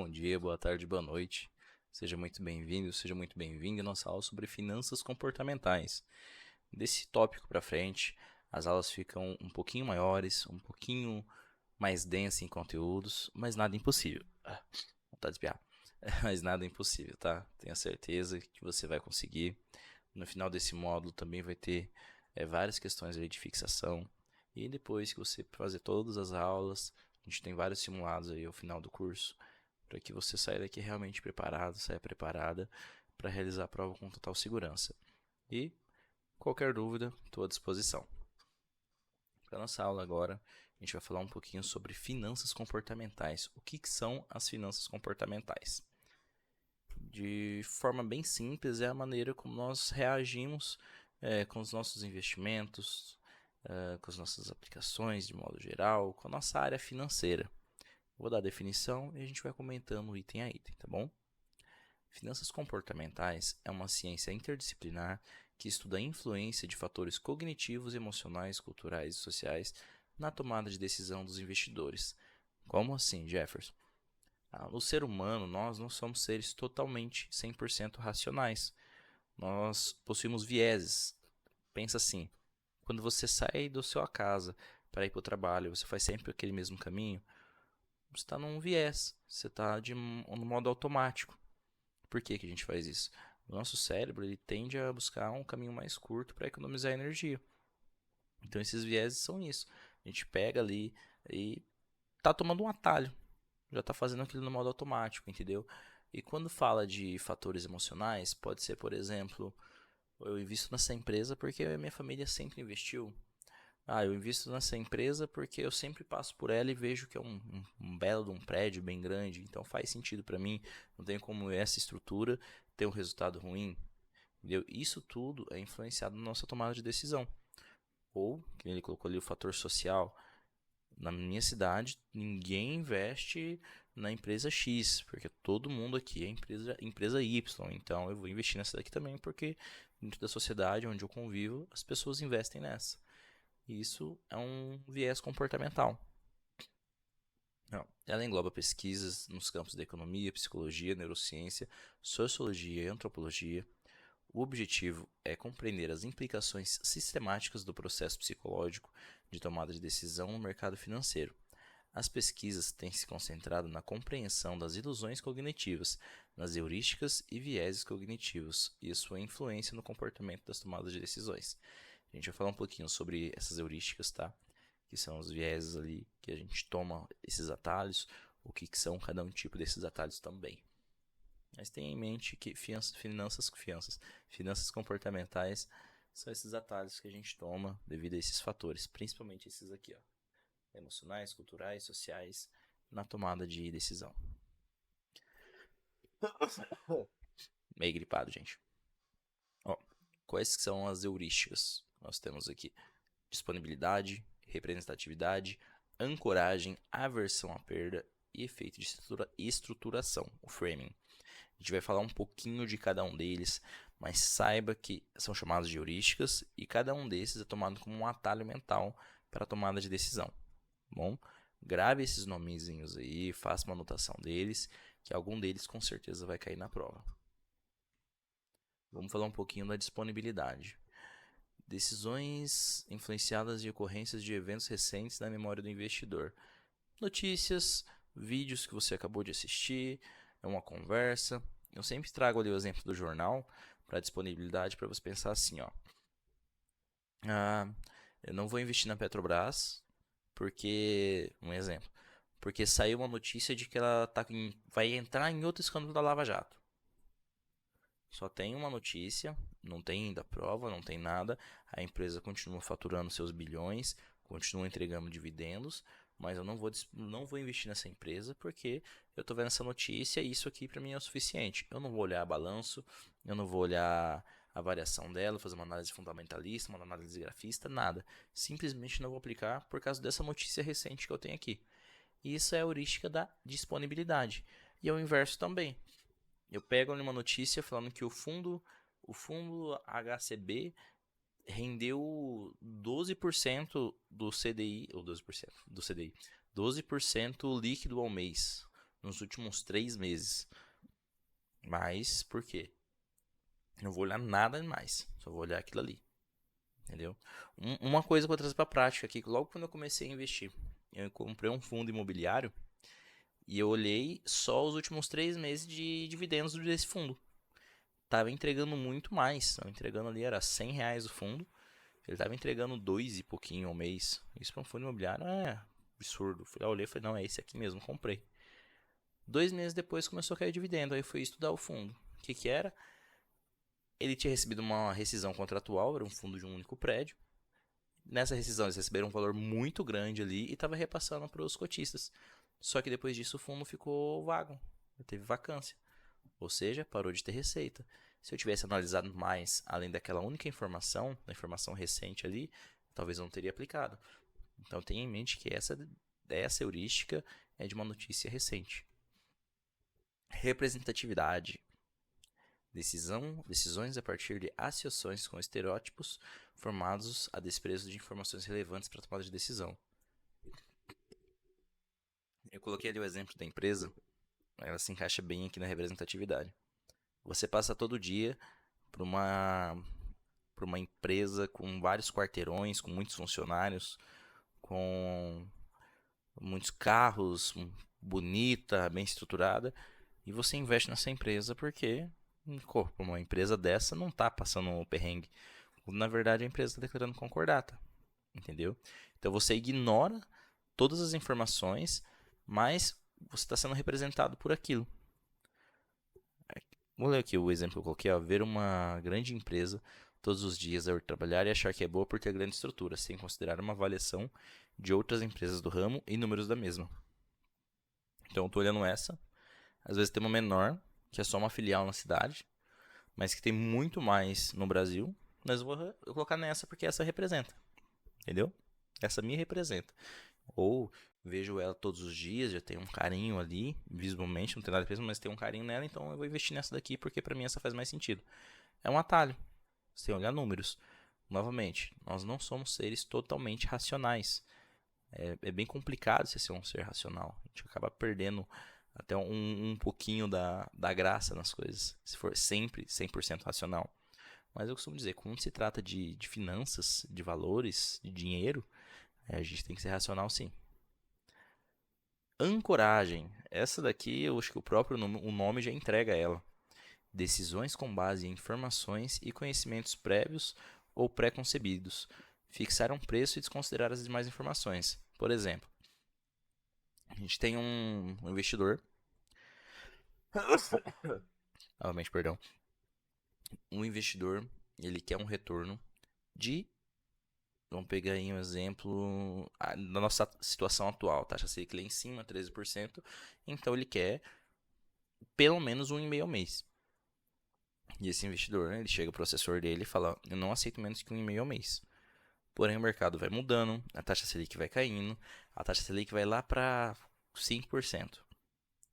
bom dia, boa tarde, boa noite. Seja muito bem-vindo, seja muito bem-vinda à nossa aula sobre finanças comportamentais. Desse tópico para frente, as aulas ficam um pouquinho maiores, um pouquinho mais densas em conteúdos, mas nada impossível. Vontade de espiar. Mas nada impossível, tá? Tenha certeza que você vai conseguir. No final desse módulo também vai ter várias questões ali de fixação. E depois que você fazer todas as aulas, a gente tem vários simulados aí ao final do curso, para que você saia daqui realmente preparado, saia preparada para realizar a prova com total segurança. E qualquer dúvida, estou à disposição. Para nossa aula agora, a gente vai falar um pouquinho sobre finanças comportamentais. O que são as finanças comportamentais? De forma bem simples, é a maneira como nós reagimos com os nossos investimentos, com as nossas aplicações de modo geral, com a nossa área financeira. Vou dar a definição e a gente vai comentando item a item, tá bom? Finanças comportamentais é uma ciência interdisciplinar que estuda a influência de fatores cognitivos, emocionais, culturais e sociais na tomada de decisão dos investidores. Como assim, Jefferson? No ser humano, nós não somos seres totalmente 100% racionais. Nós possuímos vieses. Pensa assim, quando você sai da sua casa para ir para o trabalho, você faz sempre aquele mesmo caminho, você está num viés, você está no modo automático. Por que a gente faz isso? O nosso cérebro ele tende a buscar um caminho mais curto para economizar energia. Então esses vieses são isso. A gente pega ali e tá tomando um atalho. Já tá fazendo aquilo no modo automático, entendeu? E quando fala de fatores emocionais, pode ser, por exemplo, eu invisto nessa empresa porque a minha família sempre investiu. Eu invisto nessa empresa porque eu sempre passo por ela e vejo que é um belo de um prédio bem grande, então faz sentido para mim. Não tem como essa estrutura ter um resultado ruim, entendeu? Isso tudo é influenciado na nossa tomada de decisão. Ou, que ele colocou ali o fator social. Na minha cidade, ninguém investe na empresa X, porque todo mundo aqui é empresa Y. Então eu vou investir nessa daqui também, porque dentro da sociedade onde eu convivo, as pessoas investem nessa. E isso é um viés comportamental. Não. Ela engloba pesquisas nos campos da economia, psicologia, neurociência, sociologia e antropologia. O objetivo é compreender as implicações sistemáticas do processo psicológico de tomada de decisão no mercado financeiro. As pesquisas têm se concentrado na compreensão das ilusões cognitivas, nas heurísticas e vieses cognitivos e sua influência no comportamento das tomadas de decisões. A gente vai falar um pouquinho sobre essas heurísticas, tá? Que são os vieses ali que a gente toma esses atalhos, o que são cada um tipo desses atalhos também. Mas tenha em mente que finanças comportamentais são esses atalhos que a gente toma devido a esses fatores, principalmente esses aqui, ó, emocionais, culturais, sociais, na tomada de decisão. Meio gripado, gente. Ó, quais são as heurísticas? Nós temos aqui disponibilidade, representatividade, ancoragem, aversão à perda e efeito de estruturação, o framing. A gente vai falar um pouquinho de cada um deles, mas saiba que são chamados de heurísticas e cada um desses é tomado como um atalho mental para a tomada de decisão. Bom, grave esses nomezinhos aí, faça uma anotação deles, que algum deles com certeza vai cair na prova. Vamos falar um pouquinho da disponibilidade. Decisões influenciadas de ocorrências de eventos recentes na memória do investidor. Notícias, vídeos que você acabou de assistir, uma conversa. Eu sempre trago ali o exemplo do jornal para disponibilidade para você pensar assim, ó. Eu não vou investir na Petrobras porque, um exemplo, porque saiu uma notícia de que ela vai entrar em outro escândalo da Lava Jato. Só tem uma notícia, não tem ainda prova, não tem nada. A empresa continua faturando seus bilhões, continua entregando dividendos, mas eu não vou investir nessa empresa porque eu estou vendo essa notícia e isso aqui para mim é o suficiente. Eu não vou olhar balanço, eu não vou olhar a variação dela, fazer uma análise fundamentalista, uma análise grafista, nada. Simplesmente não vou aplicar por causa dessa notícia recente que eu tenho aqui. Isso é a heurística da disponibilidade. E é o inverso também. Eu pego uma notícia falando que o fundo HCB rendeu 12% do CDI, ou 12% do CDI, 12% líquido ao mês. nos últimos 3 meses. Mas por quê? Não vou olhar nada mais, só vou olhar aquilo ali. Entendeu? Uma coisa que eu vou trazer para a prática aqui, logo quando eu comecei a investir, eu comprei um fundo imobiliário e eu olhei só os últimos 3 meses de dividendos desse fundo. Tava entregando muito mais, tava entregando ali, era R$ 100 o fundo, ele tava entregando 2 e pouquinho ao mês. Isso para um fundo imobiliário é absurdo. Fui lá, olhei e falei, não, é esse aqui mesmo, comprei. 2 meses depois começou a cair dividendo, aí fui estudar o fundo. O que era? Ele tinha recebido uma rescisão contratual, era um fundo de um único prédio. Nessa rescisão eles receberam um valor muito grande ali e estava repassando para os cotistas. Só que depois disso o fundo ficou vago, teve vacância. Ou seja, parou de ter receita. Se eu tivesse analisado mais, além daquela única informação, da informação recente ali, talvez eu não teria aplicado. Então tenha em mente que essa heurística é de uma notícia recente. Representatividade. Decisões a partir de associações com estereótipos formados a desprezo de informações relevantes para a tomada de decisão. Eu coloquei ali o exemplo da empresa, ela se encaixa bem aqui na representatividade. Você passa todo dia por uma empresa com vários quarteirões, com muitos funcionários, com muitos carros, bonita, bem estruturada, e você investe nessa empresa porque uma empresa dessa não está passando um perrengue. Na verdade, a empresa está declarando concordata, entendeu? Então você ignora todas as informações, mas você está sendo representado por aquilo. Vou ler aqui o exemplo que eu coloquei. Ver uma grande empresa todos os dias a trabalhar e achar que é boa por ter grande estrutura, sem considerar uma avaliação de outras empresas do ramo e números da mesma. Então eu estou olhando essa. Às vezes tem uma menor, que é só uma filial na cidade, mas que tem muito mais no Brasil. Mas eu vou colocar nessa porque essa representa. Entendeu? Essa me representa. Ou vejo ela todos os dias, já tem um carinho ali, visivelmente, não tem nada preso, mas tem um carinho nela, então eu vou investir nessa daqui porque para mim essa faz mais sentido. É um atalho, sem olhar números. Novamente, nós não somos seres totalmente racionais. É bem complicado você ser um ser racional. A gente acaba perdendo até um pouquinho da graça nas coisas, se for sempre 100% racional. Mas eu costumo dizer, quando se trata de finanças, de valores, de dinheiro, a gente tem que ser racional sim. Ancoragem. Essa daqui, eu acho que o nome já entrega ela. Decisões com base em informações e conhecimentos prévios ou pré-concebidos. Fixar um preço e desconsiderar as demais informações. Por exemplo, a gente tem um investidor. Novamente, perdão. Um investidor, ele quer um retorno de. Vamos pegar aí um exemplo da nossa situação atual. Taxa Selic lá em cima, 13%. Então ele quer pelo menos 1,5 ao mês. E esse investidor, né, ele chega pro assessor dele e fala: eu não aceito menos que 1,5 ao mês. Porém, o mercado vai mudando, a taxa Selic vai caindo, a taxa Selic vai lá para 5%.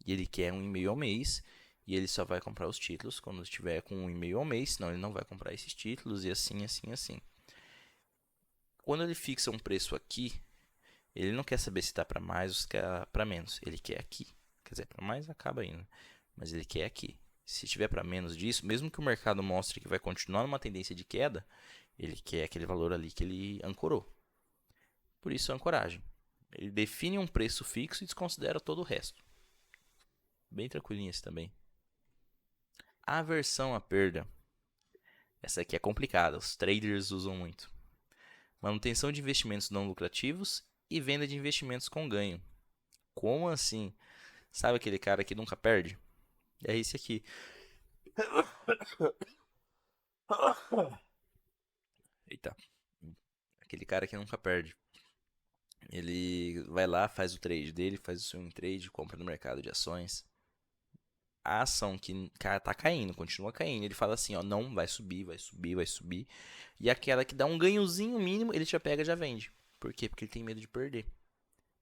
E ele quer 1,5 ao mês e ele só vai comprar os títulos quando estiver com 1,5 ao mês, senão ele não vai comprar esses títulos e assim, assim, assim. Quando ele fixa um preço aqui, ele não quer saber se está para mais ou para menos, ele quer aqui. Quer dizer, para mais acaba indo, mas ele quer aqui. Se tiver para menos disso, mesmo que o mercado mostre que vai continuar numa tendência de queda, ele quer aquele valor ali que ele ancorou. Por isso a ancoragem. Ele define um preço fixo e desconsidera todo o resto. Bem tranquilinho esse também. Aversão à perda. Essa aqui é complicada, os traders usam muito. Manutenção de investimentos não lucrativos e venda de investimentos com ganho. Como assim? Sabe aquele cara que nunca perde? É esse aqui. Eita. Aquele cara que nunca perde. Ele vai lá, faz o trade dele, faz o swing trade, compra no mercado de ações. A ação que tá caindo, continua caindo. Ele fala assim, ó, não, vai subir, vai subir, vai subir. E aquela que dá um ganhozinho mínimo, ele já pega e já vende. Por quê? Porque ele tem medo de perder.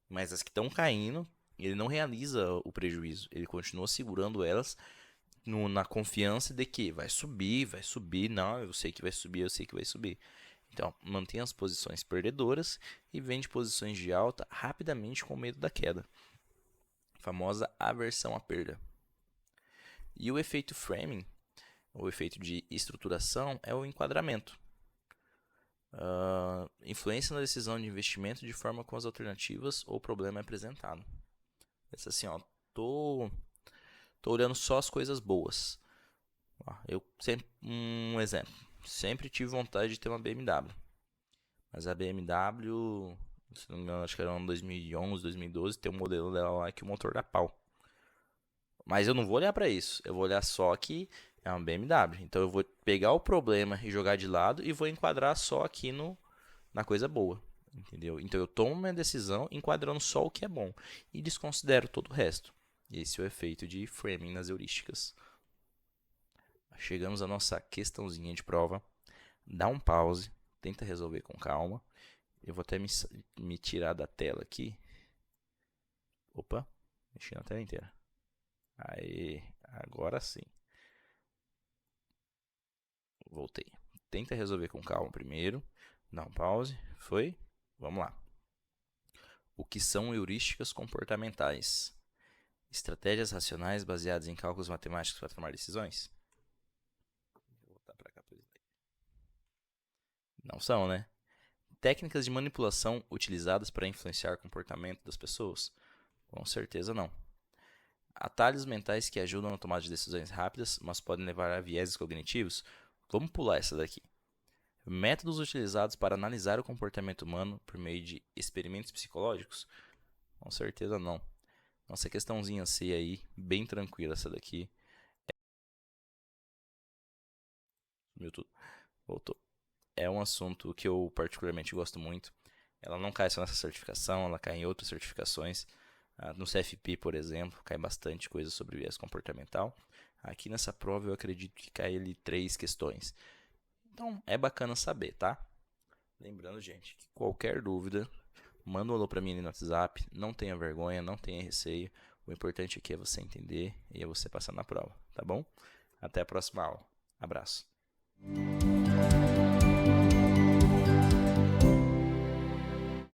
Mas as que estão caindo, ele não realiza o prejuízo. Ele continua segurando elas na confiança de que vai subir, vai subir. Não, eu sei que vai subir, eu sei que vai subir. Então, mantém as posições perdedoras e vende posições de alta rapidamente com medo da queda. famosa aversão à perda. E o efeito framing, o efeito de estruturação, é o enquadramento. Influência na decisão de investimento de forma como as alternativas ou problema é apresentado. Pensa assim, ó, tô olhando só as coisas boas. Eu sempre, um exemplo, sempre tive vontade de ter uma BMW. Mas a BMW, se não me engano, acho que era no ano 2011, 2012, tem um modelo dela lá que o motor dá pau. Mas eu não vou olhar para isso. Eu vou olhar só que é uma BMW. Então eu vou pegar o problema e jogar de lado e vou enquadrar só aqui na coisa boa. Entendeu? Então eu tomo minha decisão enquadrando só o que é bom e desconsidero todo o resto. Esse é o efeito de framing nas heurísticas. Chegamos à nossa questãozinha de prova. Dá um pause, tenta resolver com calma. Eu vou até me tirar da tela aqui. Opa, mexi na tela inteira. Aí, agora sim. Voltei. Tenta resolver com calma primeiro. Dá um pause. Foi? Vamos lá. O que são heurísticas comportamentais? Estratégias racionais baseadas em cálculos matemáticos para tomar decisões? Vou voltar para cá. Não são, né? Técnicas de manipulação utilizadas para influenciar o comportamento das pessoas? Com certeza não. Atalhos mentais que ajudam na tomada de decisões rápidas, mas podem levar a vieses cognitivos? Vamos pular essa daqui. Métodos utilizados para analisar o comportamento humano por meio de experimentos psicológicos? Com certeza não. Nossa questãozinha C aí, bem tranquila essa daqui. Sumiu tudo. Voltou. É um assunto que eu particularmente gosto muito. Ela não cai só nessa certificação, ela cai em outras certificações. No CFP, por exemplo, cai bastante coisa sobre viés comportamental. Aqui nessa prova eu acredito que cai ali 3 questões. Então é bacana saber, tá? Lembrando, gente, que qualquer dúvida, manda um alô pra mim no WhatsApp. Não tenha vergonha, não tenha receio. O importante aqui é você entender e é você passar na prova, tá bom? Até a próxima aula. Abraço.